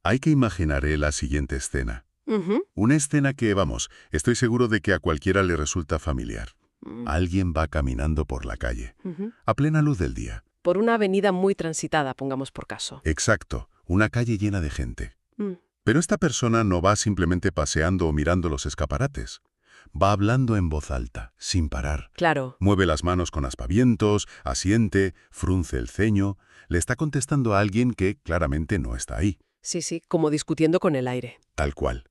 Hay que imaginar la siguiente escena. Ujú. Una escena que, vamos, estoy seguro de que a cualquiera le resulta familiar. Mm, Alguien va caminando por la calle, ujú. a plena luz del día. Por una avenida muy transitada, pongamos por caso. Exacto, una calle llena de gente. Mm, Pero esta persona no va simplemente paseando o mirando los escaparates. Va hablando en voz alta, sin parar. Claro. Mueve las manos con aspavientos, asiente, frunce el ceño. Le está contestando a alguien que claramente no está ahí. Sí, sí, como discutiendo con el aire. Tal cual.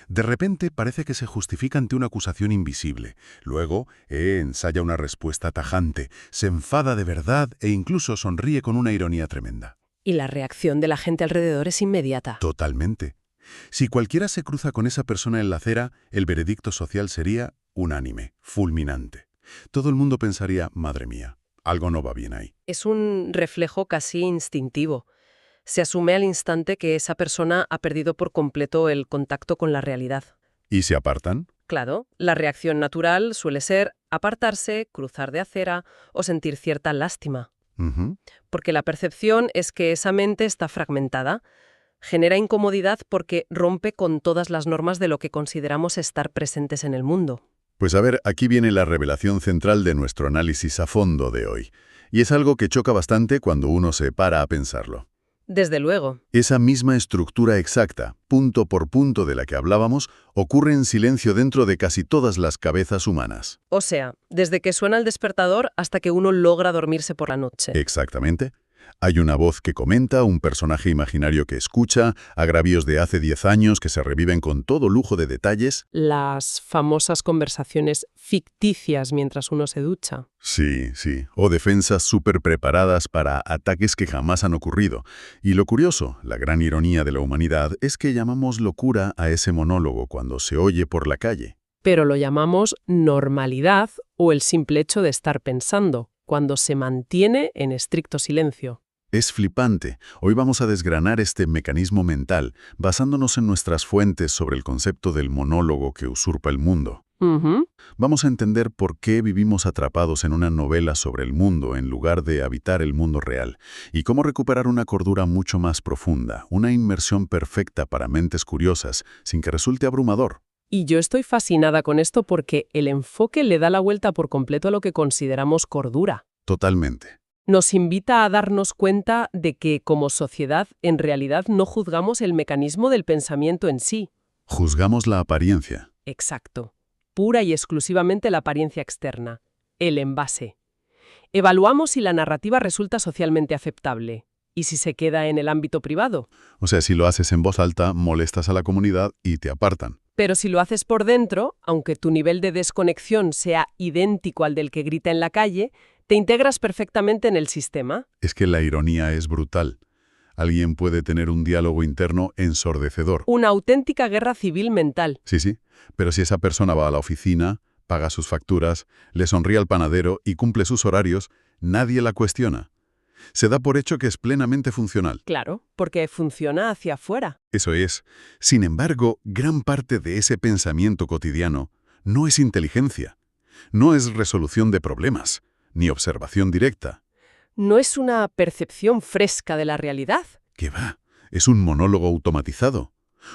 De repente parece que se justifica ante una acusación invisible. Luego, ensaya una respuesta tajante, se enfada de verdad e incluso sonríe con una ironía tremenda. Y la reacción de la gente alrededor es inmediata. Totalmente. Si cualquiera se cruza con esa persona en la acera, el veredicto social sería unánime, fulminante. Todo el mundo pensaría, madre mía, algo no va bien ahí. Es un reflejo casi instintivo. Se asume al instante que esa persona ha perdido por completo el contacto con la realidad. ¿Y se apartan? Claro, la reacción natural suele ser apartarse, cruzar de acera o sentir cierta lástima. Ujú. Porque la percepción es que esa mente está fragmentada. Genera incomodidad porque rompe con todas las normas de lo que consideramos estar presentes en el mundo. Pues a ver, aquí viene la revelación central de nuestro análisis a fondo de hoy. Y es algo que choca bastante cuando uno se para a pensarlo. Desde luego. Esa misma estructura exacta, punto por punto de la que hablábamos, ocurre en silencio dentro de casi todas las cabezas humanas. O sea, desde que suena el despertador hasta que uno logra dormirse por la noche. Exactamente. Hay una voz que comenta, un personaje imaginario que escucha, agravios de hace 10 años que se reviven con todo lujo de detalles. Las famosas conversaciones ficticias mientras uno se ducha. Sí, sí. O defensas súper preparadas para ataques que jamás han ocurrido. Y lo curioso, la gran ironía de la humanidad, es que llamamos locura a ese monólogo cuando se oye por la calle. Pero lo llamamos normalidad o el simple hecho de estar pensando, cuando se mantiene en estricto silencio. Es flipante. Hoy vamos a desgranar este mecanismo mental, basándonos en nuestras fuentes sobre el concepto del monólogo que usurpa el mundo. Ujú. Vamos a entender por qué vivimos atrapados en una novela sobre el mundo en lugar de habitar el mundo real, y cómo recuperar una cordura mucho más profunda, una inmersión perfecta para mentes curiosas, sin que resulte abrumador. Y yo estoy fascinada con esto porque el enfoque le da la vuelta por completo a lo que consideramos cordura. Totalmente. Nos invita a darnos cuenta de que, como sociedad, en realidad no juzgamos el mecanismo del pensamiento en sí. Juzgamos la apariencia. Exacto. Pura y exclusivamente la apariencia externa, el envase. Evaluamos si la narrativa resulta socialmente aceptable y si se queda en el ámbito privado. O sea, si lo haces en voz alta, molestas a la comunidad y te apartan. Pero si lo haces por dentro, aunque tu nivel de desconexión sea idéntico al del que grita en la calle, te integras perfectamente en el sistema. Es que la ironía es brutal. Alguien puede tener un diálogo interno ensordecedor. Una auténtica guerra civil mental. Sí, sí. Pero si esa persona va a la oficina, paga sus facturas, le sonríe al panadero y cumple sus horarios, nadie la cuestiona. Se da por hecho que es plenamente funcional. Claro, porque funciona hacia afuera. Eso es. Sin embargo, gran parte de ese pensamiento cotidiano no es inteligencia, no es resolución de problemas, ni observación directa. No es una percepción fresca de la realidad. ¿Qué va? Es un monólogo automatizado,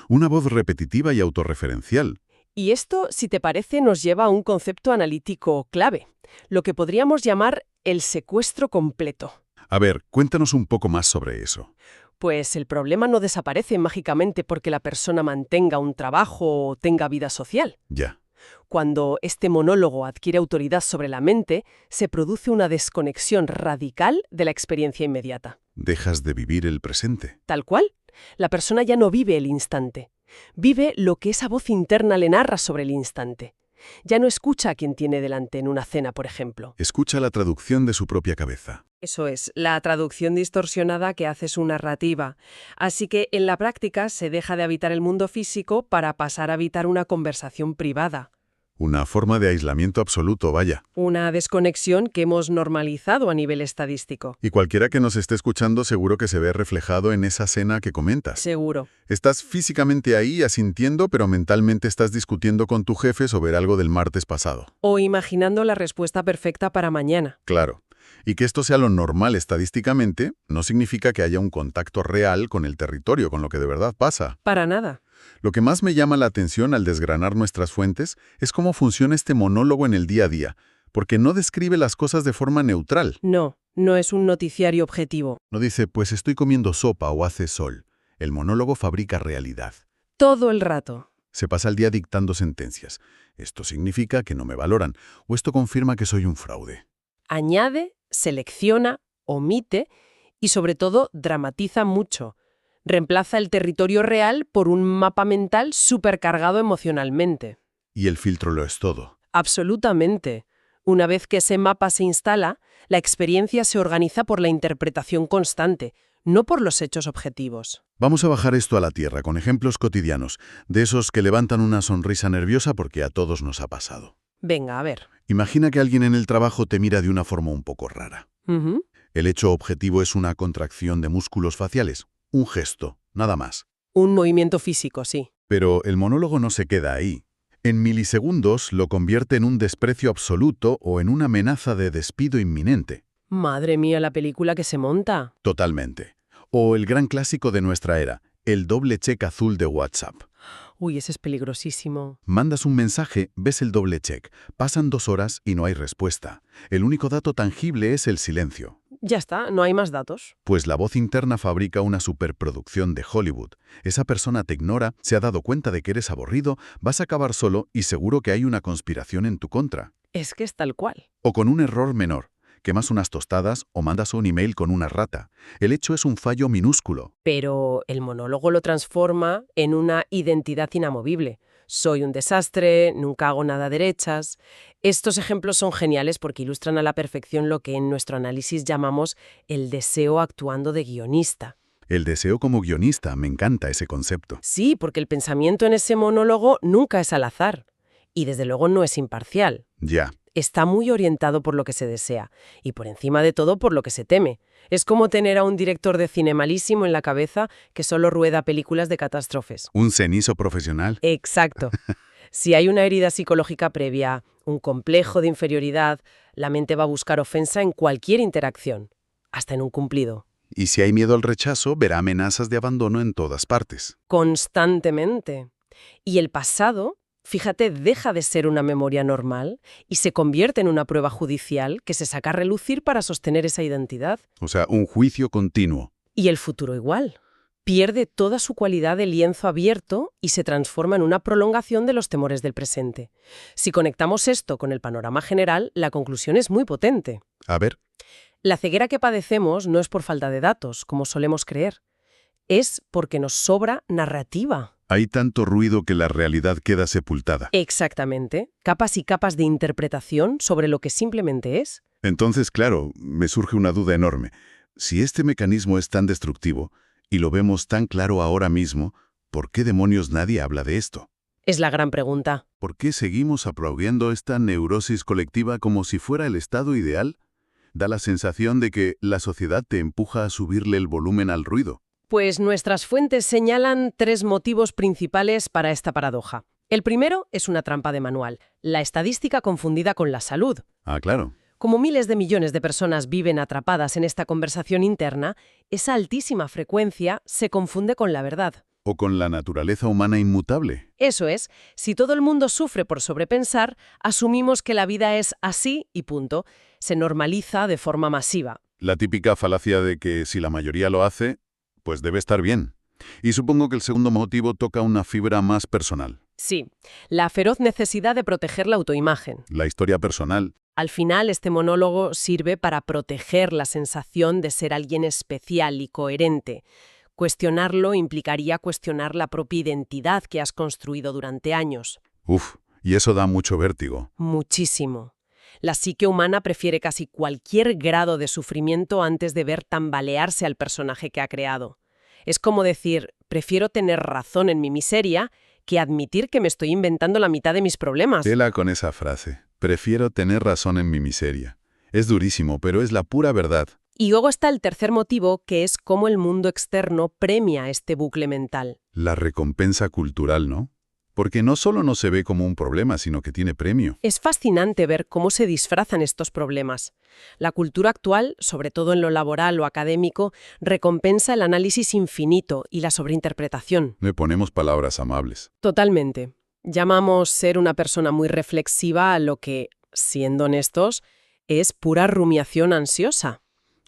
una voz repetitiva y autorreferencial. Y esto, si te parece, nos lleva a un concepto analítico clave, lo que podríamos llamar el secuestro completo. A ver, cuéntanos un poco más sobre eso. Pues el problema no desaparece mágicamente porque la persona mantenga un trabajo o tenga vida social. Ya. Cuando este monólogo adquiere autoridad sobre la mente, se produce una desconexión radical de la experiencia inmediata. Dejas de vivir el presente. Tal cual, la persona ya no vive el instante. Vive lo que esa voz interna le narra sobre el instante. Ya no escucha a quien tiene delante en una cena, por ejemplo. Escucha la traducción de su propia cabeza. Eso es, la traducción distorsionada que hace su narrativa. Así que en la práctica se deja de habitar el mundo físico para pasar a habitar una conversación privada. Una forma de aislamiento absoluto, vaya. Una desconexión que hemos normalizado a nivel estadístico. Y cualquiera que nos esté escuchando seguro que se ve reflejado en esa cena que comentas. Seguro. Estás físicamente ahí asintiendo, pero mentalmente estás discutiendo con tu jefe sobre algo del martes pasado. O imaginando la respuesta perfecta para mañana. Claro. Y que esto sea lo normal estadísticamente no significa que haya un contacto real con el territorio, con lo que de verdad pasa. Para nada. Lo que más me llama la atención al desgranar nuestras fuentes es cómo funciona este monólogo en el día a día, porque no describe las cosas de forma neutral. No, no es un noticiario objetivo. No dice, pues estoy comiendo sopa o hace sol. El monólogo fabrica realidad. Todo el rato. Se pasa el día dictando sentencias. Esto significa que no me valoran, o esto confirma que soy un fraude. Añade, selecciona, omite y sobre todo dramatiza mucho. Reemplaza el territorio real por un mapa mental supercargado emocionalmente. Y el filtro lo es todo. Absolutamente. Una vez que ese mapa se instala, la experiencia se organiza por la interpretación constante, no por los hechos objetivos. Vamos a bajar esto a la tierra con ejemplos cotidianos, de esos que levantan una sonrisa nerviosa porque a todos nos ha pasado. Venga, a ver. Imagina que alguien en el trabajo te mira de una forma un poco rara. Ujú. El hecho objetivo es una contracción de músculos faciales, un gesto, nada más. Un movimiento físico, sí. Pero el monólogo no se queda ahí. En milisegundos lo convierte en un desprecio absoluto o en una amenaza de despido inminente. Madre mía, la película que se monta. Totalmente. O el gran clásico de nuestra era, el doble check azul de WhatsApp. Uy, ese es peligrosísimo. Mandas un mensaje, ves el doble check, pasan 2 horas y no hay respuesta. El único dato tangible es el silencio. Ya está, no hay más datos. Pues la voz interna fabrica una superproducción de Hollywood. Esa persona te ignora, se ha dado cuenta de que eres aburrido, vas a acabar solo y seguro que hay una conspiración en tu contra. Es que es tal cual. O con un error menor. Quemas unas tostadas o mandas un email con una rata. El hecho es un fallo minúsculo. Pero el monólogo lo transforma en una identidad inamovible. Soy un desastre, nunca hago nada a derechas. Estos ejemplos son geniales porque ilustran a la perfección lo que en nuestro análisis llamamos el deseo actuando de guionista. El deseo como guionista, me encanta ese concepto. Sí, porque el pensamiento en ese monólogo nunca es al azar. Y desde luego no es imparcial. Ya. Está muy orientado por lo que se desea y por encima de todo por lo que se teme. Es como tener a un director de cine malísimo en la cabeza que solo rueda películas de catástrofes. ¿Un cenizo profesional? Exacto. Si hay una herida psicológica previa, un complejo de inferioridad, la mente va a buscar ofensa en cualquier interacción, hasta en un cumplido. Y si hay miedo al rechazo, verá amenazas de abandono en todas partes. Constantemente. Y el pasado, fíjate, deja de ser una memoria normal y se convierte en una prueba judicial que se saca a relucir para sostener esa identidad. O sea, un juicio continuo. Y el futuro igual. Pierde toda su cualidad de lienzo abierto y se transforma en una prolongación de los temores del presente. Si conectamos esto con el panorama general, la conclusión es muy potente. A ver, La ceguera que padecemos no es por falta de datos, como solemos creer. Es porque nos sobra narrativa. hay tanto ruido que la realidad queda sepultada. Exactamente. Capas y capas de interpretación sobre lo que simplemente es. Entonces, claro, me surge una duda enorme. Si este mecanismo es tan destructivo y lo vemos tan claro ahora mismo, ¿por qué demonios nadie habla de esto? Es la gran pregunta. ¿Por qué seguimos aplaudiendo esta neurosis colectiva como si fuera el estado ideal? Da la sensación de que la sociedad te empuja a subirle el volumen al ruido. Pues nuestras fuentes señalan 3 motivos principales para esta paradoja. El primero es una trampa de manual, la estadística confundida con la salud. Ah, claro. Como miles de millones de personas viven atrapadas en esta conversación interna, esa altísima frecuencia se confunde con la verdad. O con la naturaleza humana inmutable. Eso es, si todo el mundo sufre por sobrepensar, asumimos que la vida es así y punto. Se normaliza de forma masiva. La típica falacia de que si la mayoría lo hace, pues debe estar bien. Y supongo que el segundo motivo toca una fibra más personal. Sí, la feroz necesidad de proteger la autoimagen. La historia personal. Al final, este monólogo sirve para proteger la sensación de ser alguien especial y coherente. Cuestionarlo implicaría cuestionar la propia identidad que has construido durante años. Uf, y eso da mucho vértigo. Muchísimo. La psique humana prefiere casi cualquier grado de sufrimiento antes de ver tambalearse al personaje que ha creado. Es como decir, prefiero tener razón en mi miseria que admitir que me estoy inventando la mitad de mis problemas. Tela con esa frase. Prefiero tener razón en mi miseria. Es durísimo, pero es la pura verdad. Y luego está el tercer motivo, que es cómo el mundo externo premia este bucle mental. La recompensa cultural, ¿no? Porque no solo no se ve como un problema, sino que tiene premio. Es fascinante ver cómo se disfrazan estos problemas. La cultura actual, sobre todo en lo laboral o académico, recompensa el análisis infinito y la sobreinterpretación. Le ponemos palabras amables. Totalmente. Llamamos ser una persona muy reflexiva a lo que, siendo honestos, es pura rumiación ansiosa.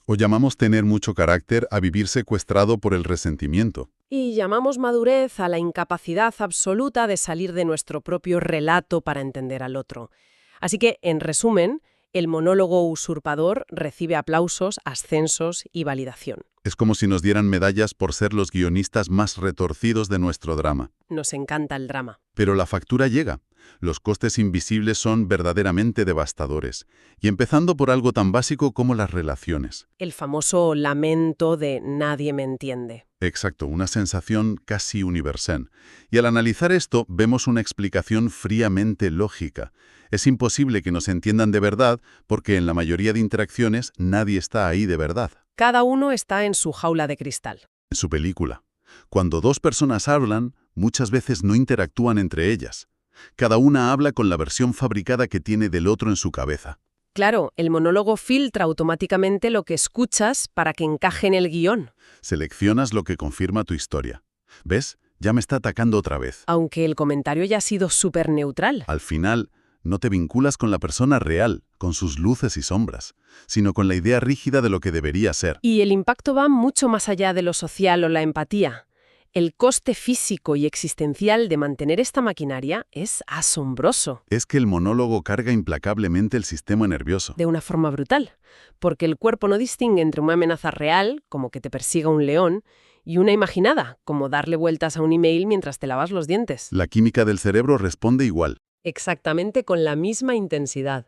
O llamamos tener mucho carácter a vivir secuestrado por el resentimiento. Y llamamos madurez a la incapacidad absoluta de salir de nuestro propio relato para entender al otro. Así que, en resumen, el monólogo usurpador recibe aplausos, ascensos y validación. Es como si nos dieran medallas por ser los guionistas más retorcidos de nuestro drama. Nos encanta el drama. Pero la factura llega. Los costes invisibles son verdaderamente devastadores. Y empezando por algo tan básico como las relaciones. El famoso lamento de nadie me entiende. Exacto, una sensación casi universal. Y al analizar esto, vemos una explicación fríamente lógica. Es imposible que nos entiendan de verdad porque en la mayoría de interacciones nadie está ahí de verdad. Cada uno está en su jaula de cristal. En su película. Cuando dos personas hablan, muchas veces no interactúan entre ellas. Cada una habla con la versión fabricada que tiene del otro en su cabeza. Claro, el monólogo filtra automáticamente lo que escuchas para que encaje en el guión. Seleccionas lo que confirma tu historia. ¿Ves? Ya me está atacando otra vez. Aunque el comentario ya ha sido súper neutral. Al final, no te vinculas con la persona real, con sus luces y sombras, sino con la idea rígida de lo que debería ser. Y el impacto va mucho más allá de lo social o la empatía. El coste físico y existencial de mantener esta maquinaria es asombroso. Es que el monólogo carga implacablemente el sistema nervioso. De una forma brutal, porque el cuerpo no distingue entre una amenaza real, como que te persiga un león, y una imaginada, como darle vueltas a un email mientras te lavas los dientes. La química del cerebro responde igual. Exactamente con la misma intensidad.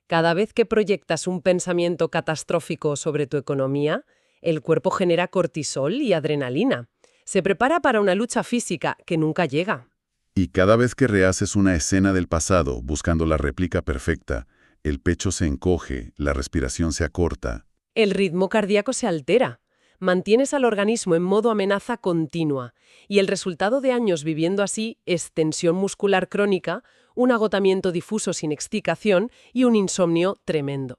Cada vez que proyectas un pensamiento catastrófico sobre tu economía, el cuerpo genera cortisol y adrenalina. Se prepara para una lucha física que nunca llega. Y cada vez que rehaces una escena del pasado buscando la réplica perfecta, el pecho se encoge, la respiración se acorta. El ritmo cardíaco se altera. Mantienes al organismo en modo amenaza continua. Y el resultado de años viviendo así es tensión muscular crónica, un agotamiento difuso sin explicación y un insomnio tremendo.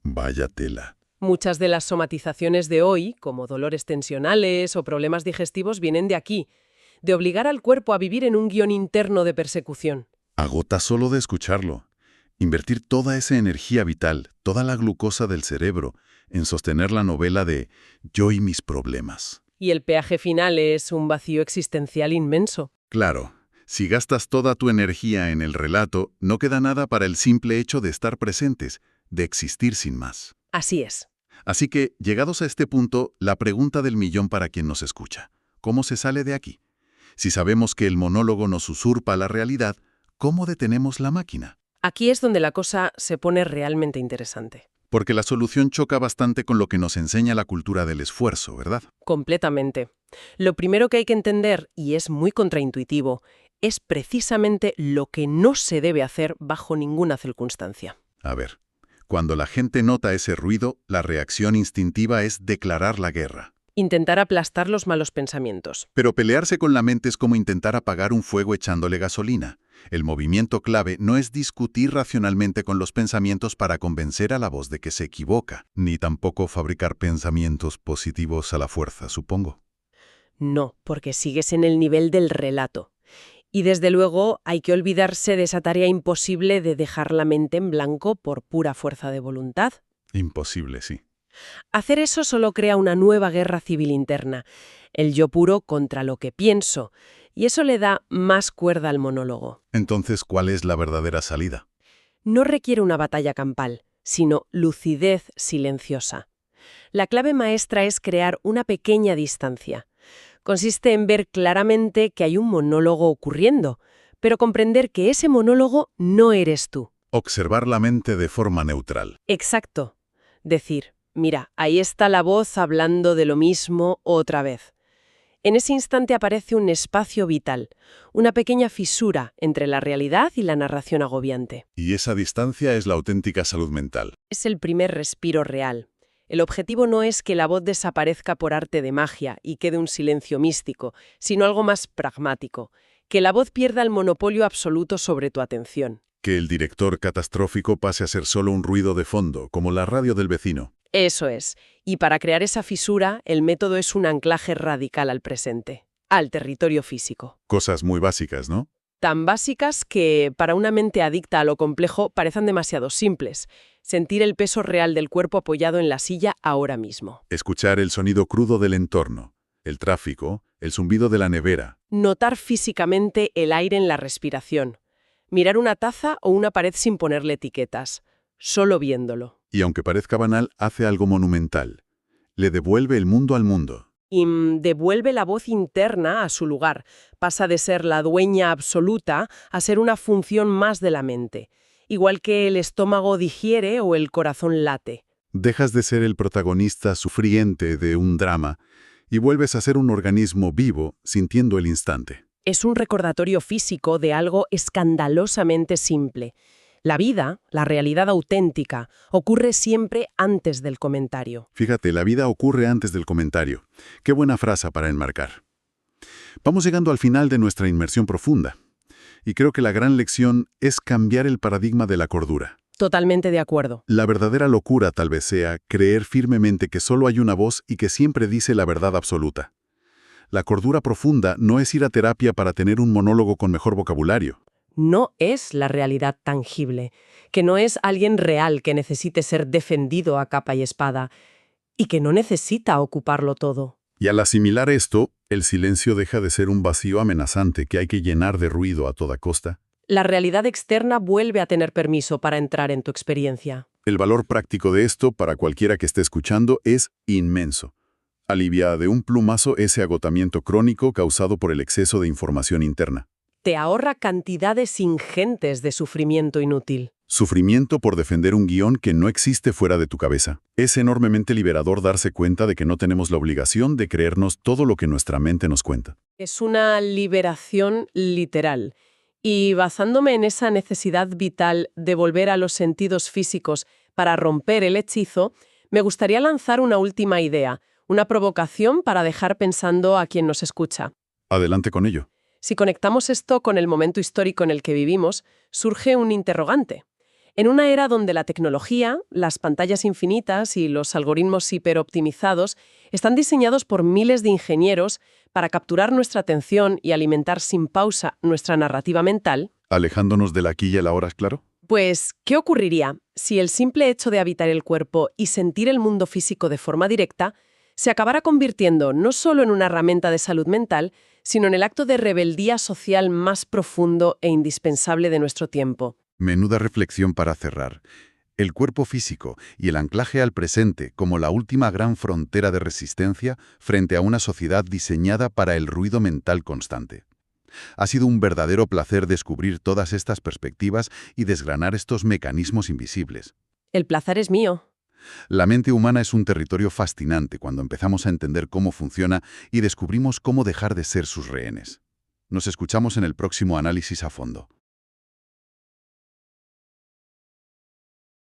Vaya tela. Muchas de las somatizaciones de hoy, como dolores tensionales o problemas digestivos, vienen de aquí, de obligar al cuerpo a vivir en un guión interno de persecución. Agota solo de escucharlo. Invertir toda esa energía vital, toda la glucosa del cerebro, en sostener la novela de yo y mis problemas. Y el peaje final es un vacío existencial inmenso. Claro, si gastas toda tu energía en el relato, no queda nada para el simple hecho de estar presentes, de existir sin más. Así es. Así que, llegados a este punto, la pregunta del millón para quien nos escucha. ¿Cómo se sale de aquí? Si sabemos que el monólogo nos usurpa la realidad, ¿cómo detenemos la máquina? Aquí es donde la cosa se pone realmente interesante. Porque la solución choca bastante con lo que nos enseña la cultura del esfuerzo, ¿verdad? Completamente. Lo primero que hay que entender, y es muy contraintuitivo, es precisamente lo que no se debe hacer bajo ninguna circunstancia. A ver, cuando la gente nota ese ruido, la reacción instintiva es declarar la guerra. Intentar aplastar los malos pensamientos. Pero pelearse con la mente es como intentar apagar un fuego echándole gasolina. El movimiento clave no es discutir racionalmente con los pensamientos para convencer a la voz de que se equivoca, ni tampoco fabricar pensamientos positivos a la fuerza, supongo. No, porque sigues en el nivel del relato. Y desde luego hay que olvidarse de esa tarea imposible de dejar la mente en blanco por pura fuerza de voluntad. Imposible, sí. Hacer eso solo crea una nueva guerra civil interna, el yo puro contra lo que pienso, y eso le da más cuerda al monólogo. Entonces, ¿cuál es la verdadera salida? No requiere una batalla campal, sino lucidez silenciosa. La clave maestra es crear una pequeña distancia. Consiste en ver claramente que hay un monólogo ocurriendo, pero comprender que ese monólogo no eres tú. Observar la mente de forma neutral. Exacto. Decir, mira, ahí está la voz hablando de lo mismo otra vez. En ese instante aparece un espacio vital, una pequeña fisura entre la realidad y la narración agobiante. Y esa distancia es la auténtica salud mental. Es el primer respiro real. El objetivo no es que la voz desaparezca por arte de magia y quede un silencio místico, sino algo más pragmático, que la voz pierda el monopolio absoluto sobre tu atención. Que el director catastrófico pase a ser solo un ruido de fondo, como la radio del vecino. Eso es. Y para crear esa fisura, el método es un anclaje radical al presente, al territorio físico. Cosas muy básicas, ¿no? Tan básicas que, para una mente adicta a lo complejo, parecen demasiado simples. Sentir el peso real del cuerpo apoyado en la silla ahora mismo. Escuchar el sonido crudo del entorno, el tráfico, el zumbido de la nevera. Notar físicamente el aire en la respiración. Mirar una taza o una pared sin ponerle etiquetas, solo viéndolo. Y aunque parezca banal, hace algo monumental. Le devuelve el mundo al mundo. Y devuelve la voz interna a su lugar. Pasa de ser la dueña absoluta a ser una función más de la mente. Igual que el estómago digiere o el corazón late. Dejas de ser el protagonista sufriente de un drama y vuelves a ser un organismo vivo, sintiendo el instante. Es un recordatorio físico de algo escandalosamente simple. La vida, la realidad auténtica, ocurre siempre antes del comentario. Fíjate, la vida ocurre antes del comentario. Qué buena frase para enmarcar. Vamos llegando al final de nuestra inmersión profunda. Y creo que la gran lección es cambiar el paradigma de la cordura. Totalmente de acuerdo. La verdadera locura tal vez sea creer firmemente que solo hay una voz y que siempre dice la verdad absoluta. La cordura profunda no es ir a terapia para tener un monólogo con mejor vocabulario. No es la realidad tangible, que no es alguien real que necesite ser defendido a capa y espada, y que no necesita ocuparlo todo. Y al asimilar esto, el silencio deja de ser un vacío amenazante que hay que llenar de ruido a toda costa. La realidad externa vuelve a tener permiso para entrar en tu experiencia. El valor práctico de esto, para cualquiera que esté escuchando, es inmenso. Alivia de un plumazo ese agotamiento crónico causado por el exceso de información interna. Te ahorra cantidades ingentes de sufrimiento inútil. Sufrimiento por defender un guión que no existe fuera de tu cabeza. Es enormemente liberador darse cuenta de que no tenemos la obligación de creernos todo lo que nuestra mente nos cuenta. Es una liberación literal. Y basándome en esa necesidad vital de volver a los sentidos físicos para romper el hechizo, me gustaría lanzar una última idea, una provocación para dejar pensando a quien nos escucha. Adelante con ello. Si conectamos esto con el momento histórico en el que vivimos, surge un interrogante. En una era donde la tecnología, las pantallas infinitas y los algoritmos hiperoptimizados están diseñados por miles de ingenieros para capturar nuestra atención y alimentar sin pausa nuestra narrativa mental, Alejándonos del aquí y el ahora, claro. pues, ¿qué ocurriría si el simple hecho de habitar el cuerpo y sentir el mundo físico de forma directa se acabara convirtiendo no solo en una herramienta de salud mental, sino en el acto de rebeldía social más profundo e indispensable de nuestro tiempo? Menuda reflexión para cerrar. El cuerpo físico y el anclaje al presente como la última gran frontera de resistencia frente a una sociedad diseñada para el ruido mental constante. Ha sido un verdadero placer descubrir todas estas perspectivas y desgranar estos mecanismos invisibles. El placer es mío. La mente humana es un territorio fascinante cuando empezamos a entender cómo funciona y descubrimos cómo dejar de ser sus rehenes. Nos escuchamos en el próximo análisis a fondo.